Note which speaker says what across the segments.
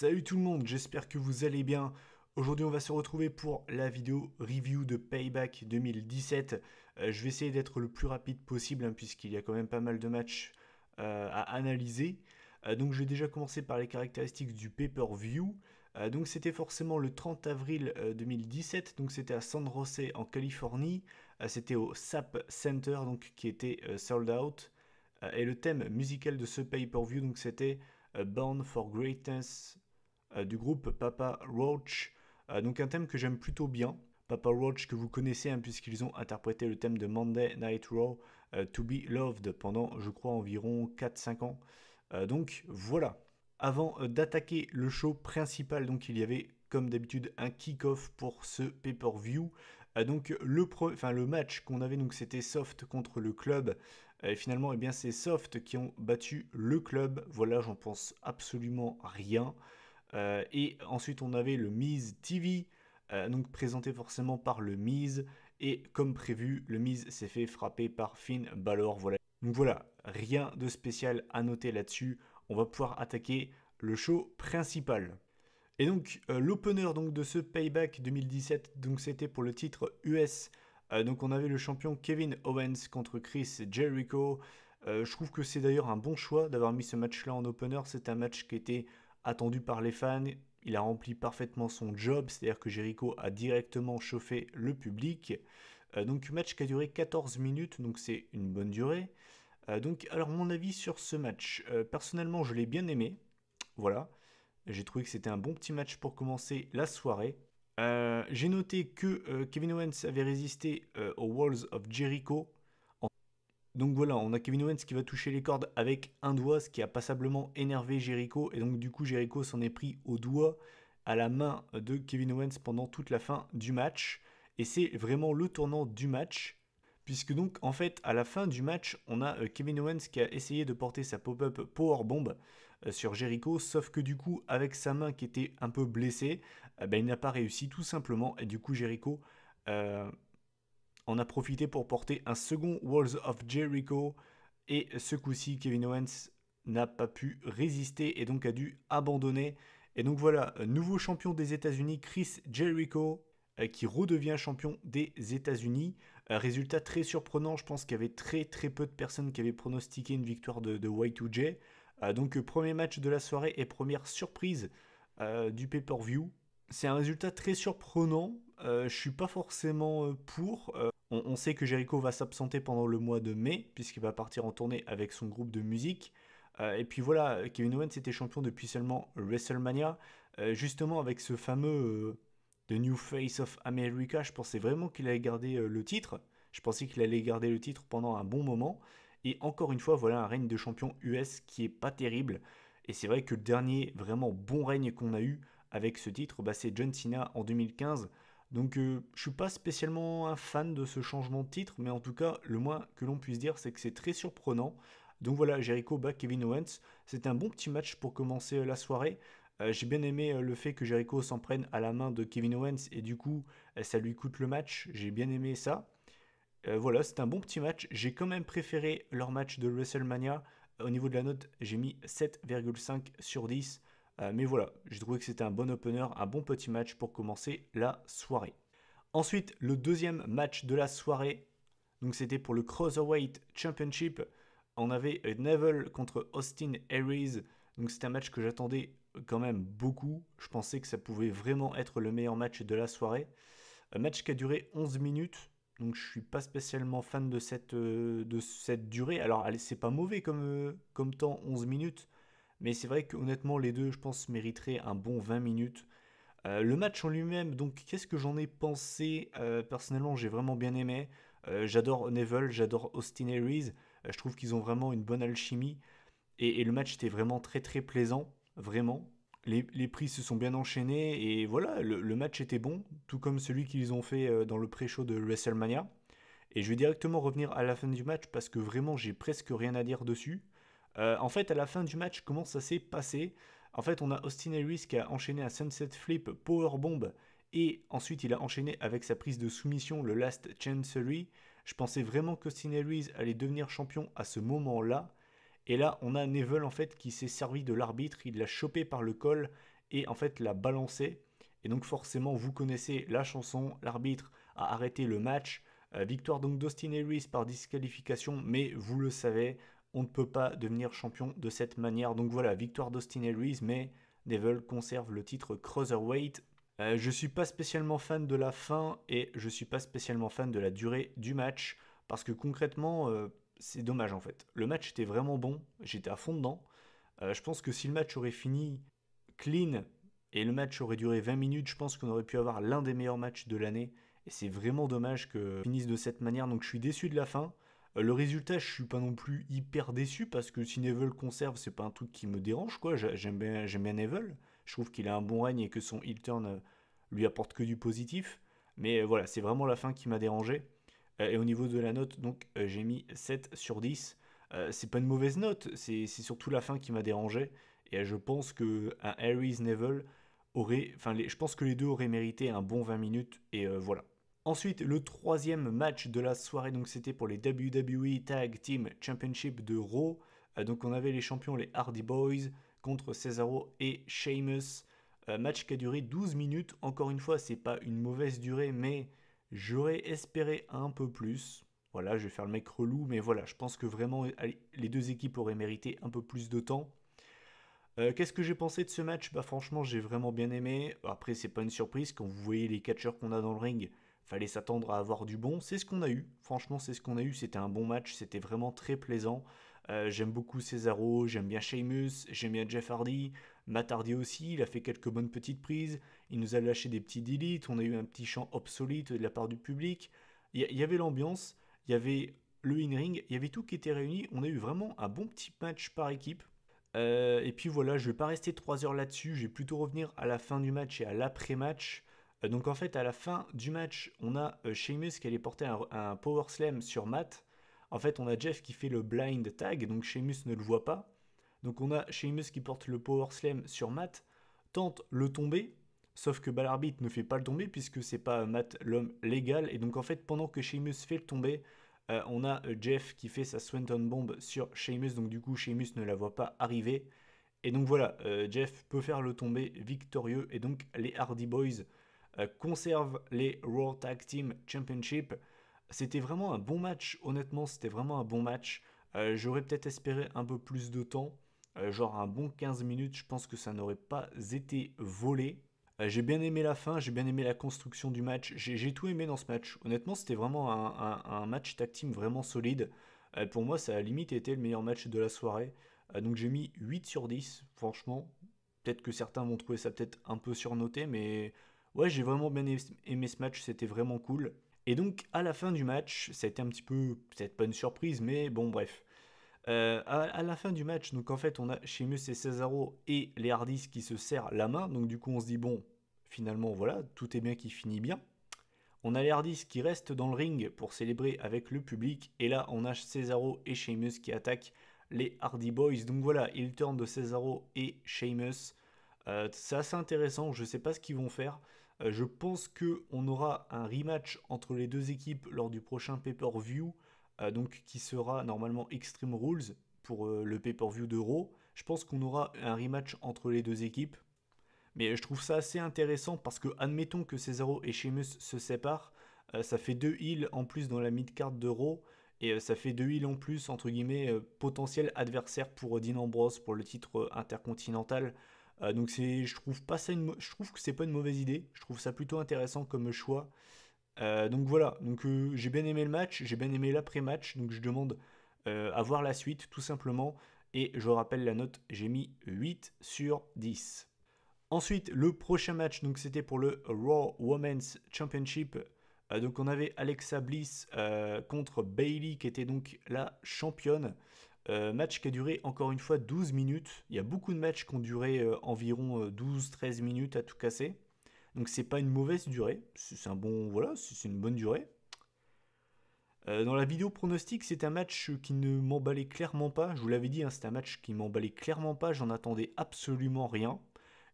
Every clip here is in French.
Speaker 1: Salut tout le monde, j'espère que vous allez bien. Aujourd'hui on va se retrouver pour la vidéo review de Payback 2017. Je vais essayer d'être le plus rapide possible puisqu'il y a quand même pas mal de matchs à analyser. Donc je vais déjà commencer par les caractéristiques du pay-per-view. Donc c'était forcément le 30 avril 2017, donc c'était à San Jose en Californie. C'était au SAP Center donc qui était sold out. Et le thème musical de ce pay-per-view donc c'était Born for Greatness du groupe Papa Roach. Donc un thème que j'aime plutôt bien. Papa Roach que vous connaissez puisqu'ils ont interprété le thème de Monday Night Raw, To Be Loved, pendant je crois environ 4-5 ans. Donc voilà. Avant d'attaquer le show principal, donc il y avait comme d'habitude un kick-off pour ce pay-per-view. Donc le match qu'on avait, donc c'était Soft contre le club. Et finalement, eh bien, c'est Soft qui ont battu le club. Voilà, j'en pense absolument rien. Et ensuite, on avait le Miz TV, donc présenté forcément par le Miz. Et comme prévu, le Miz s'est fait frapper par Finn Balor. Voilà. Donc voilà, rien de spécial à noter là-dessus. On va pouvoir attaquer le show principal. Et donc l'opener donc de ce Payback 2017, donc c'était pour le titre US. Donc on avait le champion Kevin Owens contre Chris Jericho. Je trouve que c'est d'ailleurs un bon choix d'avoir mis ce match-là en opener. C'est un match qui était attendu par les fans. Il a rempli parfaitement son job, c'est-à-dire que Jericho a directement chauffé le public. Donc match qui a duré 14 minutes, donc c'est une bonne durée. Donc alors mon avis sur ce match, personnellement je l'ai bien aimé. Voilà. J'ai trouvé que c'était un bon petit match pour commencer la soirée. J'ai noté que Kevin Owens avait résisté aux Walls of Jericho. Donc voilà, on a Kevin Owens qui va toucher les cordes avec un doigt, ce qui a passablement énervé Jericho. Et donc du coup, Jericho s'en est pris au doigt, à la main de Kevin Owens pendant toute la fin du match. Et c'est vraiment le tournant du match. Puisque donc, en fait, à la fin du match, on a Kevin Owens qui a essayé de porter sa pop-up powerbomb sur Jericho, sauf que du coup, avec sa main qui était un peu blessée, il n'a pas réussi tout simplement. Et du coup, Jericho euh, en a profité pour porter un second Walls of Jericho. Et ce coup-ci, Kevin Owens n'a pas pu résister et donc a dû abandonner. Et donc voilà, nouveau champion des États-Unis, Chris Jericho, qui redevient champion des États-Unis. Résultat très surprenant, je pense qu'il y avait très très peu de personnes qui avaient pronostiqué une victoire de Y2J. Donc premier match de la soirée et première surprise du pay-per-view. C'est un résultat très surprenant. Je suis pas forcément pour. On sait que Jericho va s'absenter pendant le mois de mai, puisqu'il va partir en tournée avec son groupe de musique. Et puis voilà, Kevin Owens était champion depuis seulement WrestleMania. Justement, avec ce fameux The New Face of America, je pensais vraiment qu'il allait garder le titre. Je pensais qu'il allait garder le titre pendant un bon moment. Et encore une fois, voilà un règne de champion US qui est pas terrible. Et c'est vrai que le dernier vraiment bon règne qu'on a eu avec ce titre, c'est John Cena en 2015. Donc je suis pas spécialement un fan de ce changement de titre, mais en tout cas, le moins que l'on puisse dire, c'est que c'est très surprenant. Donc voilà, Jericho bat Kevin Owens. C'est un bon petit match pour commencer la soirée. J'ai bien aimé le fait que Jericho s'en prenne à la main de Kevin Owens et du coup, ça lui coûte le match. J'ai bien aimé ça. Voilà, c'est un bon petit match. J'ai quand même préféré leur match de WrestleMania. Au niveau de la note, j'ai mis 7,5 sur 10. Mais voilà, j'ai trouvé que c'était un bon opener, un bon petit match pour commencer la soirée. Ensuite, le deuxième match de la soirée, donc c'était pour le Cruiserweight Championship. On avait Neville contre Austin Aries. Donc c'était un match que j'attendais quand même beaucoup. Je pensais que ça pouvait vraiment être le meilleur match de la soirée. Un match qui a duré 11 minutes. Donc je suis pas spécialement fan de cette durée. Alors c'est pas mauvais comme temps, 11 minutes. Mais c'est vrai que honnêtement les deux, je pense, mériteraient un bon 20 minutes. Le match en lui-même, donc qu'est-ce que j'en ai pensé? Personnellement, j'ai vraiment bien aimé. J'adore Neville, j'adore Austin Aries. Je trouve qu'ils ont vraiment une bonne alchimie. Et le match était vraiment très très plaisant, vraiment. Les prix se sont bien enchaînés et voilà, le match était bon, tout comme celui qu'ils ont fait dans le pré-show de WrestleMania. Et je vais directement revenir à la fin du match parce que vraiment j'ai presque rien à dire dessus. En fait, à la fin du match, comment ça s'est passé? En fait, on a Austin Aries qui a enchaîné un Sunset Flip Powerbomb et ensuite il a enchaîné avec sa prise de soumission, le Last Chancery. Je pensais vraiment qu'Austin Aries allait devenir champion à ce moment-là. Et là, on a Neville en fait qui s'est servi de l'arbitre, il l'a chopé par le col et en fait l'a balancé. Et donc forcément, vous connaissez la chanson, l'arbitre a arrêté le match. Victoire donc d'Austin Aries par disqualification, mais vous le savez, on ne peut pas devenir champion de cette manière. Donc voilà, victoire d'Austin Aries, mais Neville conserve le titre Cruiserweight. Je suis pas spécialement fan de la fin et je suis pas spécialement fan de la durée du match parce que concrètement, c'est dommage en fait. Le match était vraiment bon, j'étais à fond dedans. Je pense que si le match aurait fini clean et le match aurait duré 20 minutes, je pense qu'on aurait pu avoir l'un des meilleurs matchs de l'année. Et c'est vraiment dommage que finisse de cette manière. Donc je suis déçu de la fin. Le résultat, je suis pas non plus hyper déçu parce que si Neville conserve, c'est pas un truc qui me dérange quoi. J'aime bien Neville. Je trouve qu'il a un bon règne et que son heel turn lui apporte que du positif. Mais voilà, c'est vraiment la fin qui m'a dérangé. Et au niveau de la note, donc j'ai mis 7 sur 10. C'est pas une mauvaise note, c'est surtout la fin qui m'a dérangé. Et je pense que un Aries Neville aurait, enfin, je pense que les deux auraient mérité un bon 20 minutes. Et voilà. Ensuite, le troisième match de la soirée, donc c'était pour les WWE Tag Team Championship de Raw. Donc on avait les champions, les Hardy Boys, contre Cesaro et Sheamus. Match qui a duré 12 minutes. Encore une fois, c'est pas une mauvaise durée, mais j'aurais espéré un peu plus. Voilà, je vais faire le mec relou, mais voilà, je pense que vraiment les deux équipes auraient mérité un peu plus de temps. Qu'est-ce que j'ai pensé de ce match? Bah franchement, j'ai vraiment bien aimé. Après, c'est pas une surprise quand vous voyez les catcheurs qu'on a dans le ring. Fallait s'attendre à avoir du bon. C'est ce qu'on a eu. Franchement, c'est ce qu'on a eu. C'était un bon match. C'était vraiment très plaisant. J'aime beaucoup Cesaro. J'aime bien Sheamus. J'aime bien Jeff Hardy. Matt Hardy aussi. Il a fait quelques bonnes petites prises. Il nous a lâché des petits deletes. On a eu un petit chant obsolète de la part du public. Il y avait l'ambiance. Il y avait le in-ring. Il y avait tout qui était réuni. On a eu vraiment un bon petit match par équipe. Et puis voilà, je vais pas rester 3 heures là-dessus, je vais plutôt revenir à la fin du match et à l'après-match. Donc en fait, à la fin du match, on a Sheamus qui allait porter un power slam sur Matt. En fait, on a Jeff qui fait le blind tag, donc Sheamus ne le voit pas. Donc on a Sheamus qui porte le power slam sur Matt, tente le tomber, sauf que bah, l'arbitre ne fait pas le tomber puisque c'est pas Matt l'homme légal. Et donc en fait, pendant que Sheamus fait le tomber, on a Jeff qui fait sa Swanton Bomb sur Sheamus, donc du coup Sheamus ne la voit pas arriver. Et donc voilà, Jeff peut faire le tomber victorieux, et donc les Hardy Boys conservent les Raw Tag Team Championship. C'était vraiment un bon match, honnêtement, c'était vraiment un bon match. J'aurais peut-être espéré un peu plus de temps, genre un bon 15 minutes, je pense que ça n'aurait pas été volé. J'ai bien aimé la fin, j'ai bien aimé la construction du match, j'ai tout aimé dans ce match. Honnêtement, c'était vraiment un match tag team vraiment solide. Pour moi, ça a limite été le meilleur match de la soirée. Donc j'ai mis 8 sur 10, franchement. Peut-être que certains vont trouver ça peut-être un peu surnoté, mais ouais, j'ai vraiment bien aimé ce match, c'était vraiment cool. Et donc, à la fin du match, ça a été un petit peu, peut-être pas une surprise, mais bon, bref. À la fin du match, donc en fait, on a Sheamus et Cesaro et les Hardys qui se serrent la main. Donc du coup, on se dit, bon, finalement, voilà, tout est bien qui finit bien. On a les Hardys qui restent dans le ring pour célébrer avec le public. Et là, on a Cesaro et Sheamus qui attaquent les Hardy Boys. Donc voilà, ils turn de Cesaro et Sheamus. C'est assez intéressant, je ne sais pas ce qu'ils vont faire. Je pense qu'on aura un rematch entre les deux équipes lors du prochain pay-per-view, donc qui sera normalement Extreme Rules pour le pay-per-view de Raw. Je pense qu'on aura un rematch entre les deux équipes. Mais je trouve ça assez intéressant parce que, admettons que Cesaro et Sheamus se séparent, ça fait deux heals en plus dans la mid-card de Raw, et ça fait deux heals en plus, entre guillemets, potentiel adversaire pour Dean Ambrose pour le titre intercontinental. Donc je trouve pas ça je trouve que c'est pas une mauvaise idée, je trouve ça plutôt intéressant comme choix. Donc voilà, donc j'ai bien aimé le match, j'ai bien aimé l'après-match, donc je demande à voir la suite tout simplement, et je rappelle la note, j'ai mis 8 sur 10. Ensuite, le prochain match, donc c'était pour le Raw Women's Championship. Donc on avait Alexa Bliss contre Bayley qui était donc la championne. Match qui a duré encore une fois 12 minutes. Il y a beaucoup de matchs qui ont duré environ 12-13 minutes à tout casser. Donc c'est pas une mauvaise durée. C'est un bon, voilà, c'est une bonne durée. Dans la vidéo pronostic, c'est un match qui ne m'emballait clairement pas. Je vous l'avais dit, hein, c'est un match qui m'emballait clairement pas. J'en attendais absolument rien.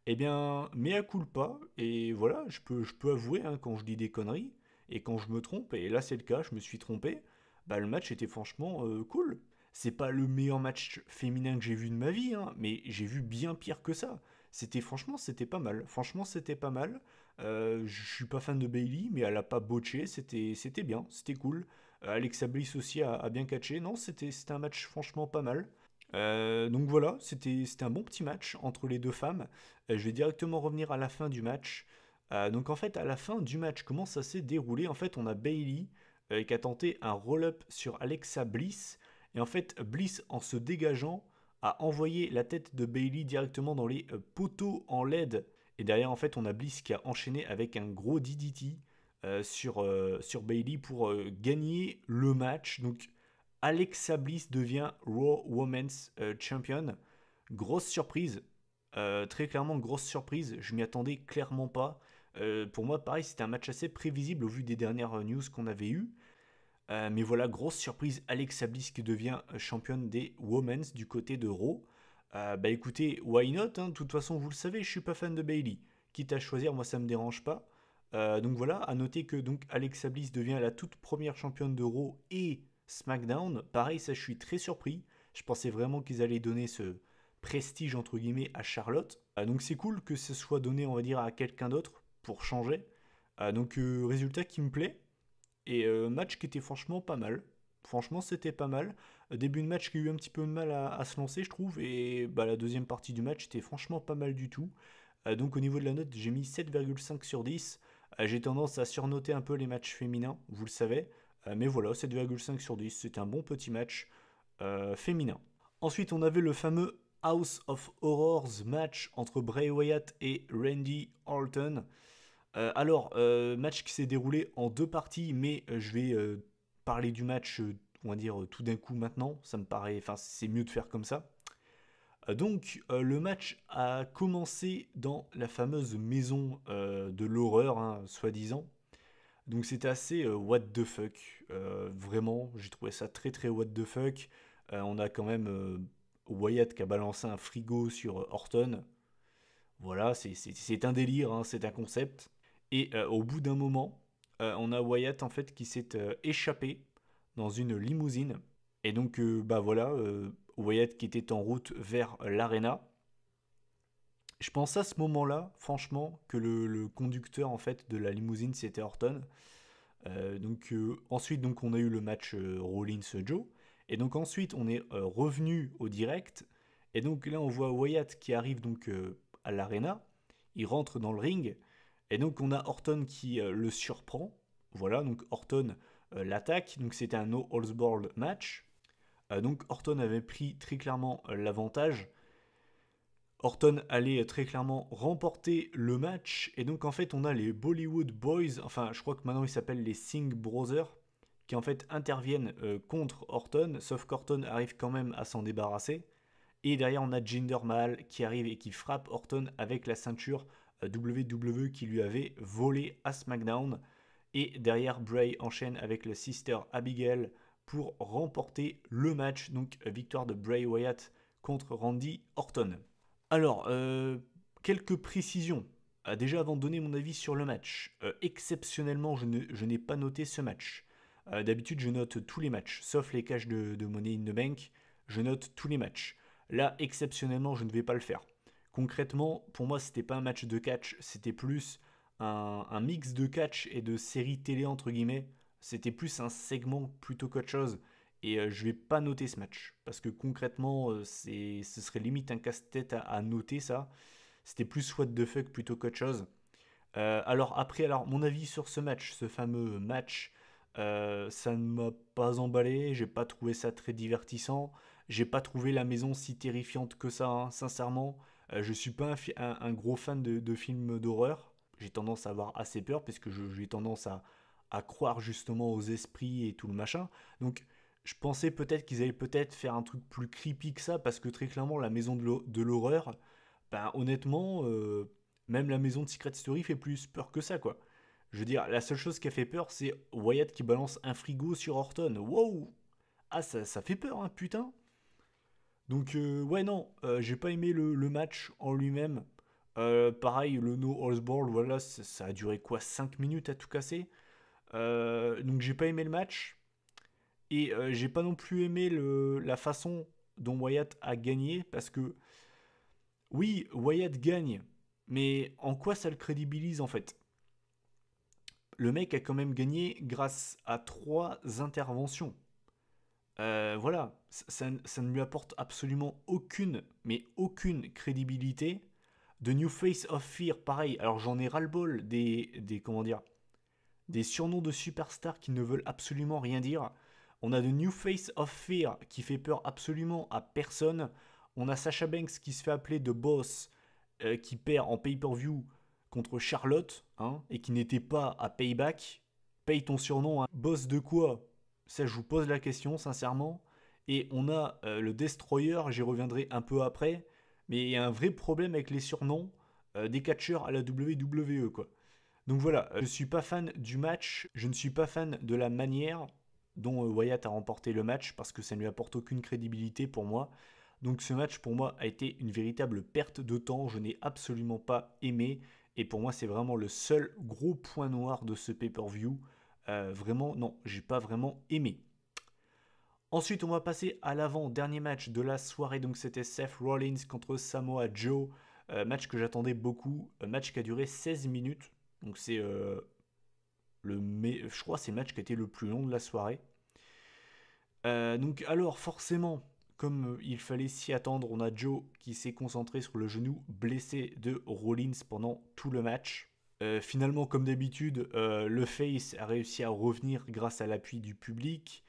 Speaker 1: Eh bien, mea culpa, et voilà, je peux avouer hein, quand je dis des conneries, et quand je me trompe, et là c'est le cas, je me suis trompé, bah le match était franchement cool. C'est pas le meilleur match féminin que j'ai vu de ma vie, hein, mais j'ai vu bien pire que ça. franchement, c'était pas mal. Franchement, c'était pas mal. Je suis pas fan de Bailey, mais elle a pas botché. C'était bien, c'était cool. Alexa Bliss aussi a bien catché. Non, c'était un match franchement pas mal. Donc voilà, c'était un bon petit match entre les deux femmes. Je vais directement revenir à la fin du match. Donc en fait, à la fin du match, comment ça s'est déroulé? En fait, on a Bailey qui a tenté un roll-up sur Alexa Bliss. Et en fait, Bliss, en se dégageant, a envoyé la tête de Bailey directement dans les poteaux en LED. Et derrière, en fait, on a Bliss qui a enchaîné avec un gros DDT sur Bailey pour gagner le match. Donc Alexa Bliss devient Raw Women's Champion. Grosse surprise. Très clairement, grosse surprise. Je m'y attendais clairement pas. Pour moi, pareil, c'était un match assez prévisible au vu des dernières news qu'on avait eues. Mais voilà, grosse surprise, Alexa Bliss qui devient championne des Women's du côté de Raw. Bah écoutez, why not, hein, de toute façon, vous le savez, je suis pas fan de Bailey. Quitte à choisir, moi ça me dérange pas. Donc voilà, à noter que donc Alexa Bliss devient la toute première championne de Raw et SmackDown. Pareil, ça je suis très surpris. Je pensais vraiment qu'ils allaient donner ce prestige entre guillemets à Charlotte. Donc c'est cool que ce soit donné, on va dire, à quelqu'un d'autre pour changer. Donc résultat qui me plaît. Et match qui était franchement pas mal. Franchement, c'était pas mal. Début de match qui a eu un petit peu de mal à se lancer, je trouve. Et bah, la deuxième partie du match était franchement pas mal du tout. Donc au niveau de la note, j'ai mis 7,5 sur 10. J'ai tendance à surnoter un peu les matchs féminins, vous le savez. Mais voilà, 7,5 sur 10, c'était un bon petit match féminin. Ensuite, on avait le fameux House of Horrors match entre Bray Wyatt et Randy Orton. Match qui s'est déroulé en deux parties, mais je vais parler du match, on va dire, tout d'un coup maintenant. Ça me paraît, enfin, c'est mieux de faire comme ça. Le match a commencé dans la fameuse maison de l'horreur, hein, soi-disant. Donc c'était assez what the fuck. Vraiment, j'ai trouvé ça très très what the fuck. On a quand même Wyatt qui a balancé un frigo sur Orton. Voilà, c'est un délire, hein, c'est un concept. Et au bout d'un moment, on a Wyatt en fait qui s'est échappé dans une limousine. Et donc bah voilà, Wyatt qui était en route vers l'arena. Je pense à ce moment-là, franchement, que le conducteur en fait de la limousine c'était Orton. Ensuite donc on a eu le match Rollins-Joe. Et donc ensuite on est revenu au direct. Et donc là on voit Wyatt qui arrive donc à l'arena. Il rentre dans le ring. Et donc on a Orton qui le surprend. Voilà, donc Orton l'attaque. Donc c'était un no holds barred match. Donc Orton avait pris très clairement l'avantage. Orton allait très clairement remporter le match. Et donc en fait on a les Bollywood Boys, enfin je crois que maintenant ils s'appellent les Singh Brothers, qui en fait interviennent contre Orton, sauf qu'Orton arrive quand même à s'en débarrasser. Et derrière on a Jinder Mahal qui arrive et qui frappe Orton avec la ceinture WWE qui lui avait volé à SmackDown. Et derrière Bray enchaîne avec la Sister Abigail pour remporter le match. Donc victoire de Bray Wyatt contre Randy Orton. Alors, quelques précisions. Déjà, avant de donner mon avis sur le match, exceptionnellement, je n'ai pas noté ce match. D'habitude, je note tous les matchs, sauf les caches de Money in the Bank. Je note tous les matchs. Là, exceptionnellement, je ne vais pas le faire. Concrètement, pour moi, c'était pas un match de catch, c'était plus un mix de catch et de série télé, entre guillemets. C'était plus un segment plutôt qu'autre chose. Et je vais pas noter ce match. Parce que concrètement, ce serait limite un casse-tête à noter ça. C'était plus what the fuck plutôt qu'autre chose. Alors mon avis sur ce match, ce fameux match, ça ne m'a pas emballé. J'ai pas trouvé ça très divertissant. J'ai pas trouvé la maison si terrifiante que ça, hein, sincèrement. Je suis pas un gros fan de films d'horreur. J'ai tendance à avoir assez peur parce que j'ai tendance à croire justement aux esprits et tout le machin. Donc je pensais peut-être qu'ils allaient peut-être faire un truc plus creepy que ça, parce que très clairement, la maison de l'horreur, ben, honnêtement, même la maison de Secret Story fait plus peur que ça, quoi. Je veux dire, la seule chose qui a fait peur, c'est Wyatt qui balance un frigo sur Orton. Wow! Ah, ça fait peur, hein, putain! Donc, ouais, non, j'ai pas aimé le match en lui-même. Pareil, le No Holds Barred, voilà, ça a duré quoi, 5 minutes à tout casser. Donc, j'ai pas aimé le match. Et j'ai pas non plus aimé la façon dont Wyatt a gagné parce que Oui, Wyatt gagne, mais en quoi ça le crédibilise en fait? Le mec a quand même gagné grâce à 3 interventions. Voilà, ça ne lui apporte absolument aucune, mais aucune crédibilité. The New Face of Fear, pareil. Alors j'en ai ras-le-bol comment dire, des surnoms de superstars qui ne veulent absolument rien dire. On a The New Face of Fear qui fait peur absolument à personne. On a Sasha Banks qui se fait appeler The Boss, qui perd en pay-per-view contre Charlotte, hein, et qui n'était pas à Payback. Paye ton surnom, hein. Boss de quoi? Ça, je vous pose la question, sincèrement. Et on a le Destroyer, j'y reviendrai un peu après, mais il y a un vrai problème avec les surnoms des catcheurs à la WWE, quoi. Donc voilà, je ne suis pas fan du match, je ne suis pas fan de la manière dont Wyatt a remporté le match parce que ça ne lui apporte aucune crédibilité pour moi. Donc ce match pour moi a été une véritable perte de temps, je n'ai absolument pas aimé et pour moi c'est vraiment le seul gros point noir de ce pay-per-view. Vraiment non, j'ai pas vraiment aimé. Ensuite on va passer à l'avant-dernier match de la soirée, donc c'était Seth Rollins contre Samoa Joe. Match que j'attendais beaucoup, match qui a duré 16 minutes, donc c'est je crois que c'est le match qui a été le plus long de la soirée. Donc alors forcément, comme il fallait s'y attendre, on a Joe qui s'est concentré sur le genou blessé de Rollins pendant tout le match. Finalement, comme d'habitude, le face a réussi à revenir grâce à l'appui du public.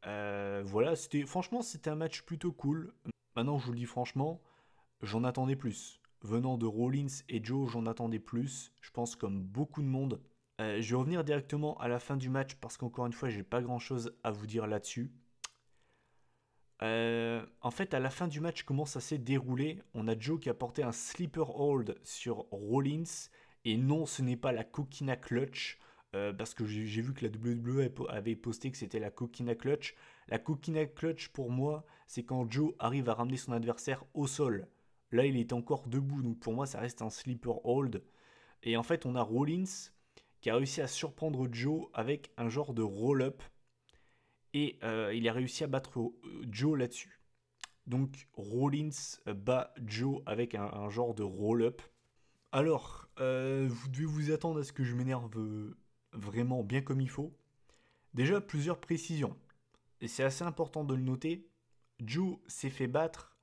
Speaker 1: Voilà, franchement c'était un match plutôt cool. Maintenant, je vous le dis franchement, j'en attendais plus. Venant de Rollins et Joe, j'en attendais plus. Je pense comme beaucoup de monde. Je vais revenir directement à la fin du match parce qu'encore une fois, j'ai pas grand chose à vous dire là-dessus. En fait, à la fin du match, comment ça s'est déroulé? On a Joe qui a porté un sleeper hold sur Rollins. Et non, ce n'est pas la Coquina Clutch. Parce que j'ai vu que la WWE avait posté que c'était la Coquina Clutch. La Coquina Clutch, pour moi, c'est quand Joe arrive à ramener son adversaire au sol. Là, il est encore debout. Donc pour moi, ça reste un sleeper hold. Et en fait, on a Rollins qui a réussi à surprendre Joe avec un genre de roll-up. Et il a réussi à battre Joe là-dessus. Donc Rollins bat Joe avec un genre de roll-up. Alors, vous devez vous attendre à ce que je m'énerve vraiment bien comme il faut. Déjà, plusieurs précisions. Et c'est assez important de le noter. Joe s'est fait battre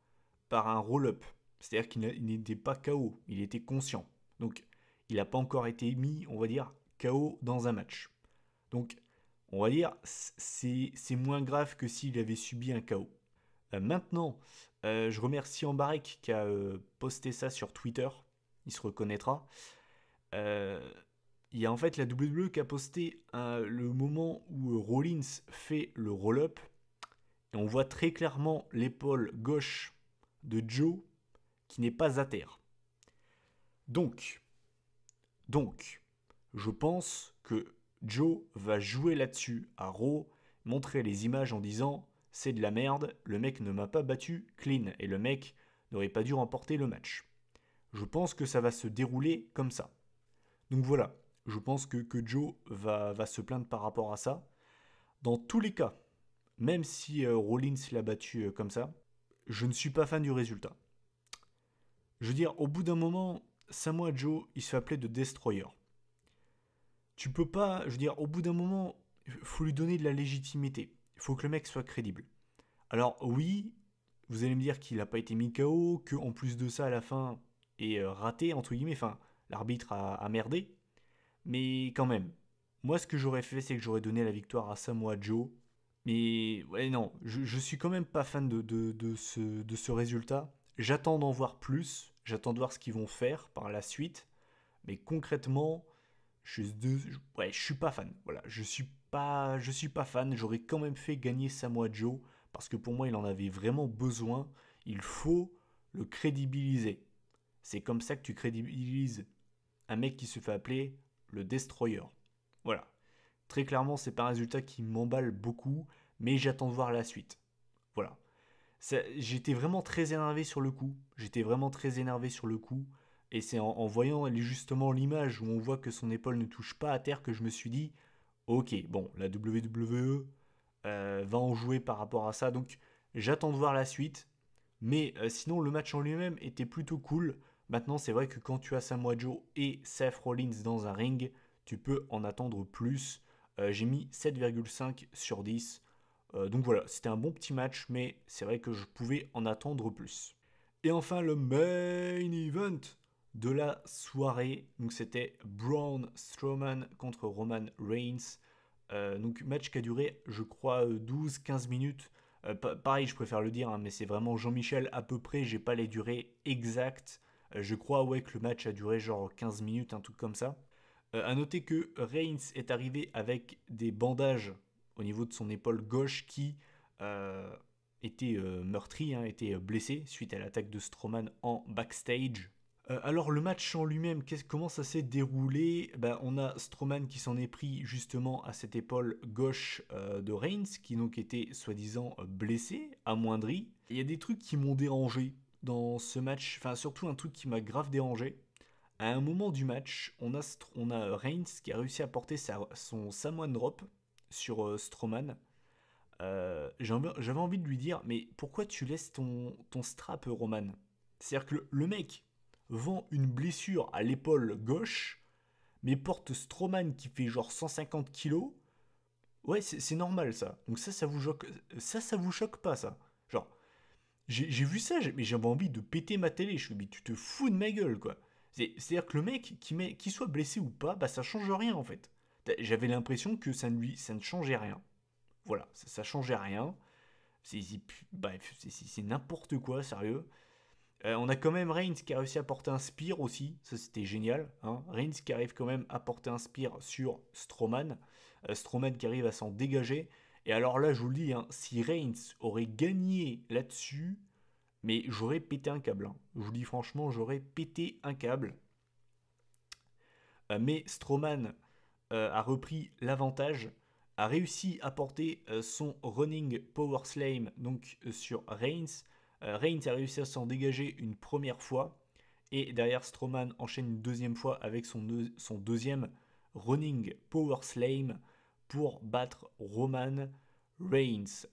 Speaker 1: par un roll-up. C'est-à-dire qu'il n'était pas KO, il était conscient. Donc, il n'a pas encore été mis, on va dire, KO dans un match. Donc, on va dire, c'est moins grave que s'il avait subi un KO. Maintenant, je remercie Ambarek qui a posté ça sur Twitter. Il se reconnaîtra. Euh, il y a en fait la WWE qui a posté le moment où Rollins fait le roll-up. Et on voit très clairement l'épaule gauche de Joe qui n'est pas à terre. Donc, je pense que Joe va jouer là-dessus à Raw, montrer les images en disant c'est de la merde, le mec ne m'a pas battu clean et le mec n'aurait pas dû remporter le match. Je pense que ça va se dérouler comme ça. Donc voilà, je pense que Joe va se plaindre par rapport à ça. Dans tous les cas, même si Rollins l'a battu comme ça, je ne suis pas fan du résultat. Je veux dire, au bout d'un moment, Samoa Joe, il se fait appeler de Destroyer. Tu peux pas, je veux dire, au bout d'un moment, il faut lui donner de la légitimité. Il faut que le mec soit crédible. Alors oui, vous allez me dire qu'il n'a pas été mis KO, qu'en plus de ça, à la fin, est raté, entre guillemets, enfin, l'arbitre a merdé. Mais quand même, moi ce que j'aurais fait, c'est que j'aurais donné la victoire à Samoa Joe. Mais ouais, non, je suis quand même pas fan de ce résultat. J'attends d'en voir plus, j'attends de voir ce qu'ils vont faire par la suite. Mais concrètement, ouais, je suis pas fan. Voilà, je suis pas fan. J'aurais quand même fait gagner Samoa Joe parce que pour moi, il en avait vraiment besoin. Il faut le crédibiliser. C'est comme ça que tu crédibilises un mec qui se fait appeler le Destroyer. Voilà. Très clairement, c'est pas un résultat qui m'emballe beaucoup, mais j'attends de voir la suite. Voilà. J'étais vraiment très énervé sur le coup. J'étais vraiment très énervé sur le coup. Et c'est en voyant justement l'image où on voit que son épaule ne touche pas à terre que je me suis dit, ok, bon, la WWE va en jouer par rapport à ça. Donc j'attends de voir la suite. Mais sinon, le match en lui-même était plutôt cool. Maintenant, c'est vrai que quand tu as Samoa Joe et Seth Rollins dans un ring, tu peux en attendre plus. J'ai mis 7,5 sur 10. Donc voilà, c'était un bon petit match, mais c'est vrai que je pouvais en attendre plus. Et enfin, le main event de la soirée. Donc c'était Braun Strowman contre Roman Reigns. Donc match qui a duré, je crois, 12-15 minutes. Pareil, je préfère le dire, hein, mais c'est vraiment Jean-Michel à peu près. J'ai pas les durées exactes. Je crois ouais que le match a duré genre 15 minutes, un truc comme ça. À noter que Reigns est arrivé avec des bandages au niveau de son épaule gauche qui euh, était meurtri, hein, était blessé suite à l'attaque de Strowman en backstage. Alors le match en lui-même, comment ça s'est déroulé? On a Strowman qui s'en est pris justement à cette épaule gauche de Reigns, qui donc était soi-disant blessé, amoindri. Il y a des trucs qui m'ont dérangé dans ce match, enfin surtout un truc qui m'a grave dérangé. À un moment du match, on a Reigns qui a réussi à porter son Samoan Drop sur Strowman. J'avais envie de lui dire, mais pourquoi tu laisses ton strap, Roman? C'est-à-dire que le mec vend une blessure à l'épaule gauche, mais porte Strowman qui fait genre 150 kilos. Ouais, c'est normal ça. Donc ça vous choque pas ça. Genre, j'ai vu ça, mais j'avais envie de péter ma télé. Je me dis, mais tu te fous de ma gueule, quoi. C'est-à-dire que le mec, qu'il soit blessé ou pas, bah ça change rien en fait. J'avais l'impression que ça ne changeait rien. Voilà, ça changeait rien. Bref, c'est n'importe quoi, sérieux. On a quand même Reigns qui a réussi à porter un spear aussi, ça c'était génial. Hein. Reigns qui arrive quand même à porter un spear sur Strowman. Strowman qui arrive à s'en dégager. Et alors là, je vous le dis, hein, si Reigns aurait gagné là-dessus, mais j'aurais pété un câble. Hein. Je vous dis franchement, j'aurais pété un câble. Mais Strowman a repris l'avantage, a réussi à porter son running power slam donc sur Reigns. Reigns a réussi à s'en dégager une première fois et derrière Strowman enchaîne une deuxième fois avec son deuxième running power slam pour battre Roman Reigns.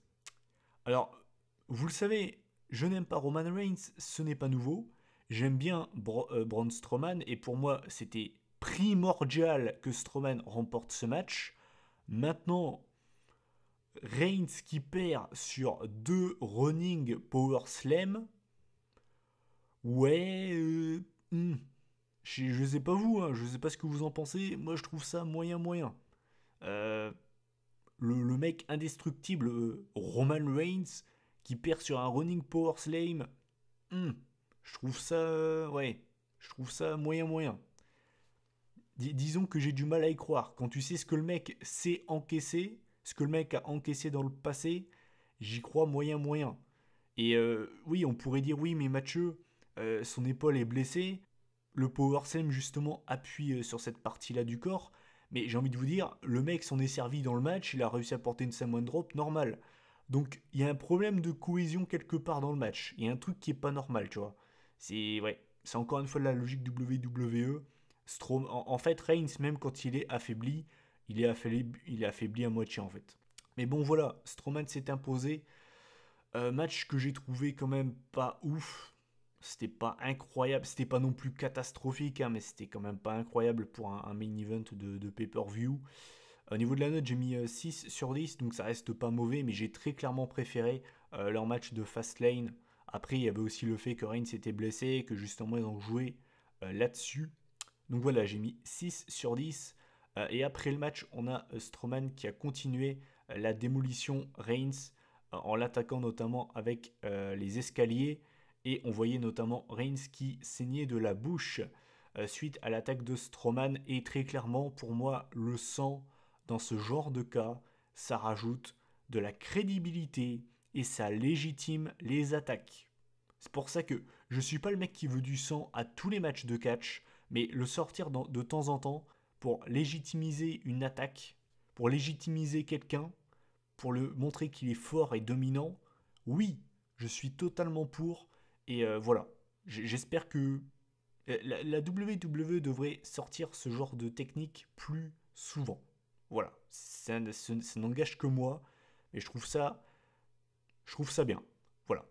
Speaker 1: Alors, vous le savez, je n'aime pas Roman Reigns, ce n'est pas nouveau. J'aime bien Braun Strowman et pour moi c'était primordial que Strowman remporte ce match. Maintenant, Reigns qui perd sur 2 running power slam, ouais, je sais pas vous, hein, je sais pas ce que vous en pensez, moi je trouve ça moyen moyen. Euh, le mec indestructible Roman Reigns qui perd sur un running power slam, je trouve ça, ouais, je trouve ça moyen moyen. Disons que j'ai du mal à y croire. Quand tu sais ce que le mec sait encaisser, ce que le mec a encaissé dans le passé, j'y crois moyen moyen. Et oui, on pourrait dire oui, mais Mathieu, son épaule est blessée. Le power slam justement appuie sur cette partie-là du corps. Mais j'ai envie de vous dire, le mec s'en est servi dans le match, il a réussi à porter une Samoan Drop normal. Donc il y a un problème de cohésion quelque part dans le match. Il y a un truc qui est pas normal, tu vois. C'est ouais, c'est encore une fois la logique WWE. En fait, Reigns, même quand il est affaibli à moitié en fait. Mais bon voilà, Strowman s'est imposé. Match que j'ai trouvé quand même pas ouf. C'était pas incroyable, c'était pas non plus catastrophique, hein, mais c'était quand même pas incroyable pour un main event de pay-per-view. Au niveau de la note, j'ai mis 6 sur 10, donc ça reste pas mauvais, mais j'ai très clairement préféré leur match de Fastlane. Après, il y avait aussi le fait que Reigns était blessé, que justement ils ont joué là-dessus. Donc voilà, j'ai mis 6 sur 10. Et après le match, on a Strowman qui a continué la démolition Reigns en l'attaquant notamment avec les escaliers. Et on voyait notamment Reigns qui saignait de la bouche suite à l'attaque de Strowman. Et très clairement, pour moi, le sang, dans ce genre de cas, ça rajoute de la crédibilité et ça légitime les attaques. C'est pour ça que je suis pas le mec qui veut du sang à tous les matchs de catch, mais le sortir de temps en temps pour légitimiser une attaque, pour légitimiser quelqu'un, pour le montrer qu'il est fort et dominant, oui, je suis totalement pour. Et voilà, j'espère que la WWE devrait sortir ce genre de technique plus souvent. Voilà, ça n'engage que moi, mais je trouve ça bien. Voilà.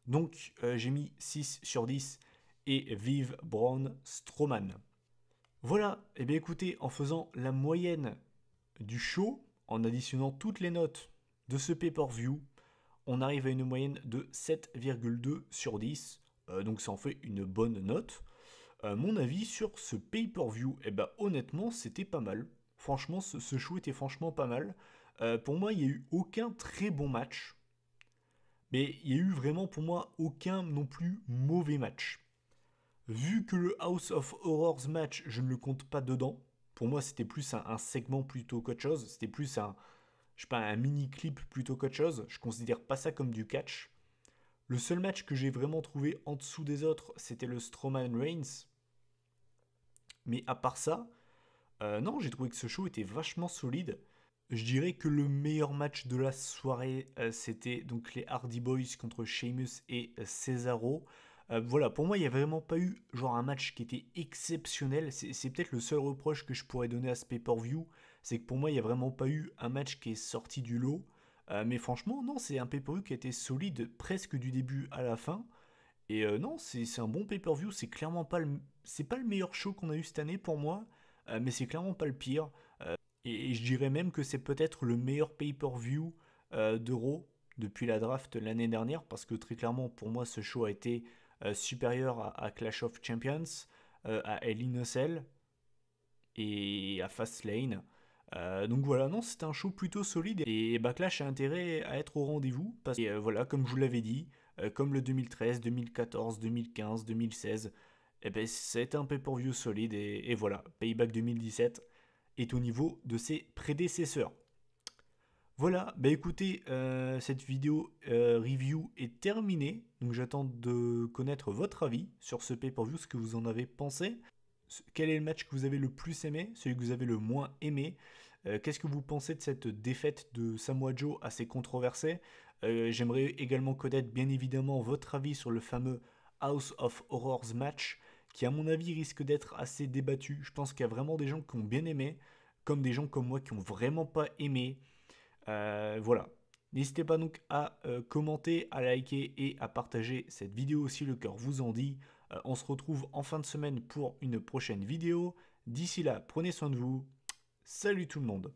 Speaker 1: Donc j'ai mis 6 sur 10 et vive Braun Strowman. Voilà, et bien écoutez, en faisant la moyenne du show, en additionnant toutes les notes de ce pay-per-view, on arrive à une moyenne de 7,2 sur 10. Donc ça en fait une bonne note. Mon avis sur ce pay-per-view, eh ben, honnêtement, c'était pas mal. Franchement, ce show était franchement pas mal. Pour moi, il n'y a eu aucun très bon match. Mais il n'y a eu vraiment pour moi aucun non plus mauvais match. Vu que le House of Horrors match, je ne le compte pas dedans. Pour moi, c'était plus un segment plutôt qu'autre chose. C'était plus je sais pas, un mini-clip plutôt qu'autre chose. Je considère pas ça comme du catch. Le seul match que j'ai vraiment trouvé en dessous des autres, c'était le Strowman Reigns. Mais à part ça, non, j'ai trouvé que ce show était vachement solide. Je dirais que le meilleur match de la soirée, c'était donc les Hardy Boys contre Sheamus et Cesaro. Voilà, pour moi, il n'y a vraiment pas eu genre un match qui était exceptionnel. C'est peut-être le seul reproche que je pourrais donner à ce pay-per-view. C'est que pour moi, il n'y a vraiment pas eu un match qui est sorti du lot. Mais franchement, non, c'est un pay-per-view qui a été solide presque du début à la fin. Et non, c'est un bon pay-per-view. C'est pas le meilleur show qu'on a eu cette année pour moi, mais c'est clairement pas le pire. Et je dirais même que c'est peut-être le meilleur pay-per-view d'Euro depuis la draft l'année dernière, parce que très clairement, pour moi, ce show a été supérieur à Clash of Champions, à Hell in a Cell et à Fastlane. Donc voilà, non, c'est un show plutôt solide et Backlash a intérêt à être au rendez-vous. Et voilà, comme je vous l'avais dit, comme le 2013, 2014, 2015, 2016, eh ben, c'est un pay-per-view solide et voilà, Payback 2017 est au niveau de ses prédécesseurs. Voilà, bah écoutez, cette vidéo review est terminée, donc j'attends de connaître votre avis sur ce pay-per-view, ce que vous en avez pensé. Quel est le match que vous avez le plus aimé, celui que vous avez le moins aimé? Qu'est-ce que vous pensez de cette défaite de Samoa Joe assez controversée? J'aimerais également connaître bien évidemment votre avis sur le fameux House of Horrors match, qui à mon avis risque d'être assez débattu. Je pense qu'il y a vraiment des gens qui ont bien aimé, comme des gens comme moi qui ont vraiment pas aimé. Voilà. N'hésitez pas donc à commenter, à liker et à partager cette vidéo si le cœur vous en dit. On se retrouve en fin de semaine pour une prochaine vidéo. D'ici là, prenez soin de vous. Salut tout le monde.